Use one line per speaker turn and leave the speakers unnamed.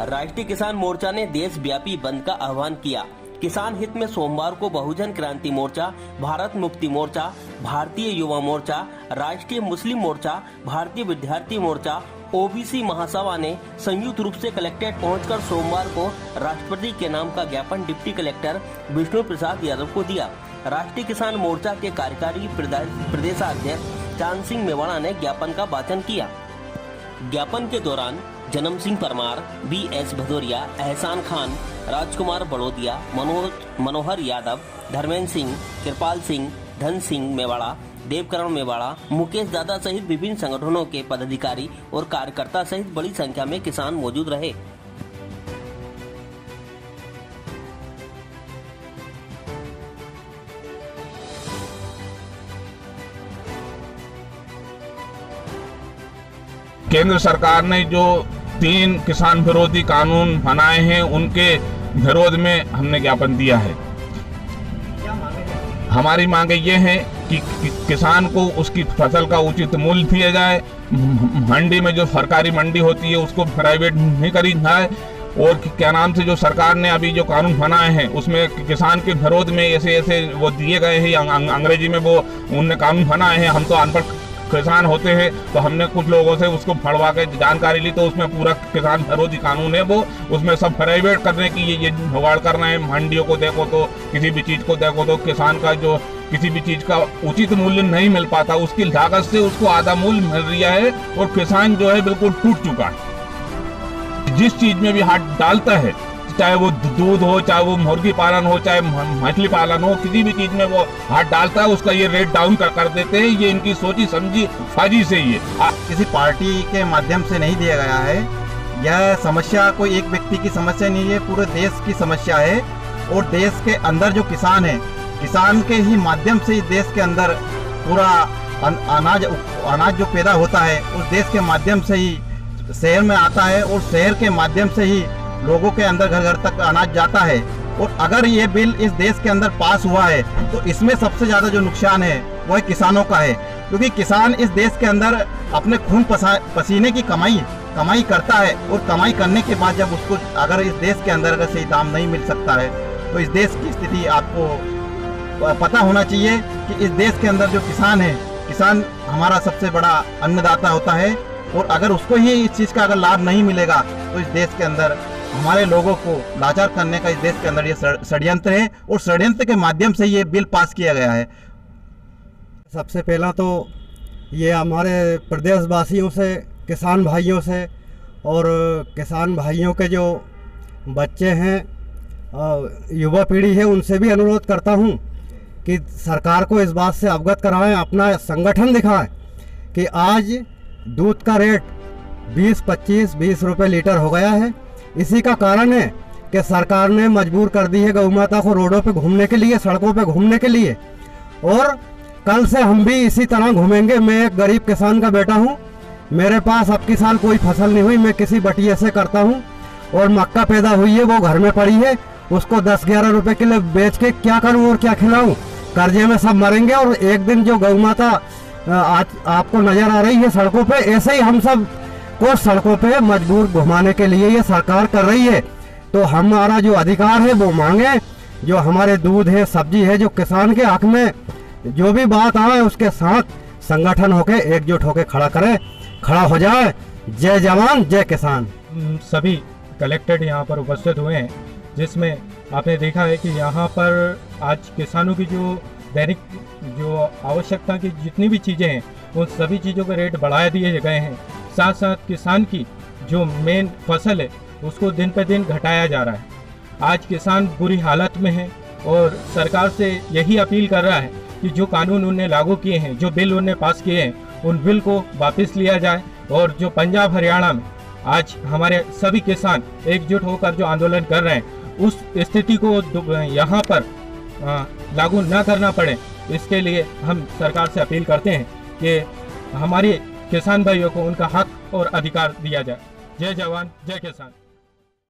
राष्ट्रीय किसान मोर्चा ने देशव्यापी बंद का आह्वान किया। किसान हित में सोमवार को बहुजन क्रांति मोर्चा, भारत मुक्ति मोर्चा, भारतीय युवा मोर्चा, राष्ट्रीय मुस्लिम मोर्चा, भारतीय विद्यार्थी मोर्चा, ओबीसी महासभा ने संयुक्त रूप से कलेक्ट्रेट पहुंचकर सोमवार को राष्ट्रपति के नाम का ज्ञापन डिप्टी कलेक्टर विष्णु प्रसाद यादव को दिया। राष्ट्रीय किसान मोर्चा के कार्यकारी प्रदेशाध्यक्ष चांद सिंह मेवाड़ा ने ज्ञापन का वाचन किया। ज्ञापन के दौरान जन्म सिंह परमार, BS भदौरिया, एहसान खान, राजकुमार बड़ोदिया, मनोहर यादव, धर्मेंद्र सिंह, कृपाल सिंह, धन सिंह मेवाड़ा, देवकरण मेवाड़ा, मुकेश दादा सहित विभिन्न संगठनों के पदाधिकारी और कार्यकर्ता सहित बड़ी संख्या में किसान मौजूद रहे।
केंद्र सरकार ने जो 3 किसान विरोधी कानून बनाए हैं, उनके विरोध में हमने ज्ञापन दिया है। हमारी मांगे ये है कि किसान को उसकी फसल का उचित मूल्य दिया जाए, मंडी में जो सरकारी मंडी होती है उसको प्राइवेट नहीं खरीदना है, और क्या नाम से जो सरकार ने अभी जो कानून बनाए हैं उसमें किसान के विरोध में ऐसे वो दिए गए हैं, अंग्रेजी में वो उनने कानून बनाए हैं। हम तो अनपढ़ किसान होते हैं, तो हमने कुछ लोगों से उसको पढ़वा के जानकारी ली, तो उसमें पूरा किसान विरोधी कानून है वो, उसमें सब प्राइवेट करने की ये जुगाड़ कर रहे हैं। मंडियों को देखो तो किसी भी चीज को देखो तो किसान का जो किसी भी चीज का उचित मूल्य नहीं मिल पाता, उसकी लागत से उसको आधा मूल्य मिल रहा है, और किसान जो है बिल्कुल टूट चुका है। जिस चीज में भी हाथ डालता है, चाहे वो दूध हो, चाहे वो मुर्गी पालन हो, चाहे मछली पालन हो, किसी भी चीज में वो हाथ डालता है उसका ये रेट डाउन कर देते हैं। ये इनकी सोची समझी साजिश है। ये
किसी पार्टी के माध्यम से नहीं दिया गया है। यह समस्या कोई एक व्यक्ति की समस्या नहीं है, पूरे देश की समस्या है। और देश के अंदर जो किसान है, किसान के ही माध्यम से देश के अंदर पूरा अनाज जो पैदा होता है उस देश के माध्यम से ही शहर में आता है, और शहर के माध्यम से ही लोगों के अंदर घर घर तक अनाज जाता है। और अगर ये बिल इस देश के अंदर पास हुआ है तो इसमें सबसे ज़्यादा जो नुकसान है वो किसानों का है, क्योंकि किसान इस देश के अंदर अपने खून पसीने की कमाई करता है, और कमाई करने के बाद जब उसको अगर इस देश के अंदर अगर सही दाम नहीं मिल सकता है तो इस देश की स्थिति आपको पता होना चाहिए कि इस देश के अंदर जो किसान है, किसान हमारा सबसे बड़ा अन्नदाता होता है, और अगर उसको ही इस चीज़ का अगर लाभ नहीं मिलेगा तो इस देश के अंदर हमारे लोगों को लाचार करने का इस देश के अंदर ये षड्यंत्र है, और षड्यंत्र के माध्यम से ये बिल पास किया गया है।
सबसे पहला तो ये हमारे प्रदेशवासियों से, किसान भाइयों से, और किसान भाइयों के जो बच्चे हैं, युवा पीढ़ी है, उनसे भी अनुरोध करता हूँ कि सरकार को इस बात से अवगत कराएं, अपना संगठन दिखाएं कि आज दूध का रेट 20 रुपए लीटर हो गया है। इसी का कारण है कि सरकार ने मजबूर कर दी है गौ माता को रोडों पे घूमने के लिए, सड़कों पे घूमने के लिए, और कल से हम भी इसी तरह घूमेंगे। मैं एक गरीब किसान का बेटा हूँ, मेरे पास अब की साल कोई फसल नहीं हुई, मैं किसी बटिये से करता हूँ, और मक्का पैदा हुई है वो घर में पड़ी है, उसको 10-11 रुपए किलो बेच के क्या करूँ और क्या खिलाऊँ? कर्जे में सब मरेंगे। और एक दिन जो गौ माता आज आपको नजर आ रही है सड़कों पे, ऐसे ही हम सब को सड़कों पे मजबूर घुमाने के लिए ये सरकार कर रही है। तो हमारा जो अधिकार है वो मांगे, जो हमारे दूध है, सब्जी है, जो किसान के हक में जो भी बात आए उसके साथ संगठन होके एकजुट होके खड़ा हो जाए। जय जवान जय किसान।
सभी कलेक्टेड यहाँ पर उपस्थित हुए हैं, जिसमें आपने देखा है कि यहाँ पर आज किसानों की जो दैनिक जो आवश्यकता की जितनी भी चीज़ें हैं उन सभी चीज़ों के रेट बढ़ा दिए गए हैं। साथ साथ किसान की जो मेन फसल है उसको दिन पे दिन घटाया जा रहा है। आज किसान बुरी हालत में है, और सरकार से यही अपील कर रहा है कि जो कानून उन्हें लागू किए हैं, जो बिल उन्हें पास किए हैं, उन बिल को वापस लिया जाए। और जो पंजाब हरियाणा में आज हमारे सभी किसान एकजुट होकर जो आंदोलन कर रहे हैं, उस स्थिति को यहाँ पर लागू न करना पड़े, इसके लिए हम सरकार से अपील करते हैं कि हमारे किसान भाइयों को उनका हक और अधिकार दिया जाए। जय जवान जय किसान।